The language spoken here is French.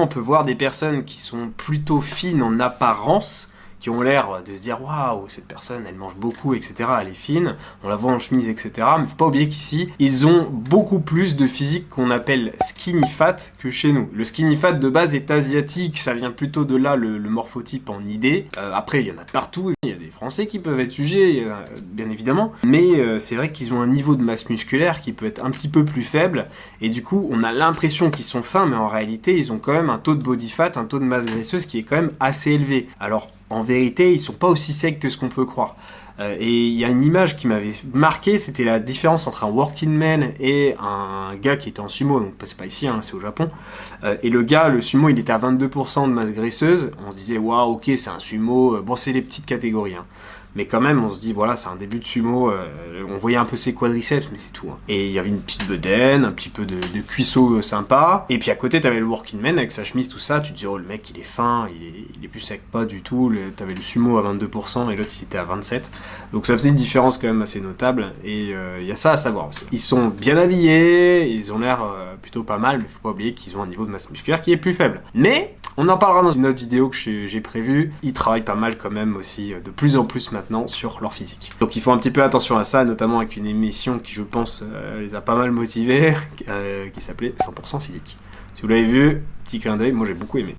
On peut voir des personnes qui sont plutôt fines en apparence, qui ont l'air de se dire waouh, cette personne elle mange beaucoup, etc. Elle est fine, on la voit en chemise, etc. Mais faut pas oublier qu'ici, ils ont beaucoup plus de physique qu'on appelle skinny fat que chez nous. Le skinny fat de base est asiatique, ça vient plutôt de là le morphotype en idée. Après, il y en a partout, il y a des Français qui peuvent être sujets, bien évidemment. Mais c'est vrai qu'ils ont un niveau de masse musculaire qui peut être un petit peu plus faible. Et du coup, on a l'impression qu'ils sont fins, mais en réalité, ils ont quand même un taux de body fat, un taux de masse graisseuse qui est quand même assez élevé. Alors, en vérité, ils sont pas aussi secs que ce qu'on peut croire. Et il y a une image qui m'avait marqué, c'était la différence entre un working man et un gars qui était en sumo, donc c'est pas ici, hein, c'est au Japon. Et le gars, le sumo, il était à 22% de masse graisseuse. On se disait, waouh, ok, c'est un sumo. Bon, c'est les petites catégories, hein. Mais quand même, on se dit, voilà, c'est un début de sumo. On voyait un peu ses quadriceps, mais c'est tout, hein. Et il y avait une petite bedaine, un petit peu de cuisseau sympa. Et puis à côté, t'avais le working man avec sa chemise, tout ça. Tu te dis, oh, le mec, il est fin, il est plus sec, pas du tout. T'avais le sumo à 22% et l'autre, il était à 27%. Donc ça faisait une différence quand même assez notable. Et il y a ça à savoir aussi. Ils sont bien habillés, ils ont l'air plutôt pas mal, mais faut pas oublier qu'ils ont un niveau de masse musculaire qui est plus faible. Mais on en parlera dans une autre vidéo que j'ai prévue. Ils travaillent pas mal quand même aussi, de plus en plus maintenant, sur leur physique. Donc il faut un petit peu attention à ça, notamment avec une émission qui, je pense, les a pas mal motivés, qui s'appelait 100% physique. Si vous l'avez vu, petit clin d'œil, moi j'ai beaucoup aimé.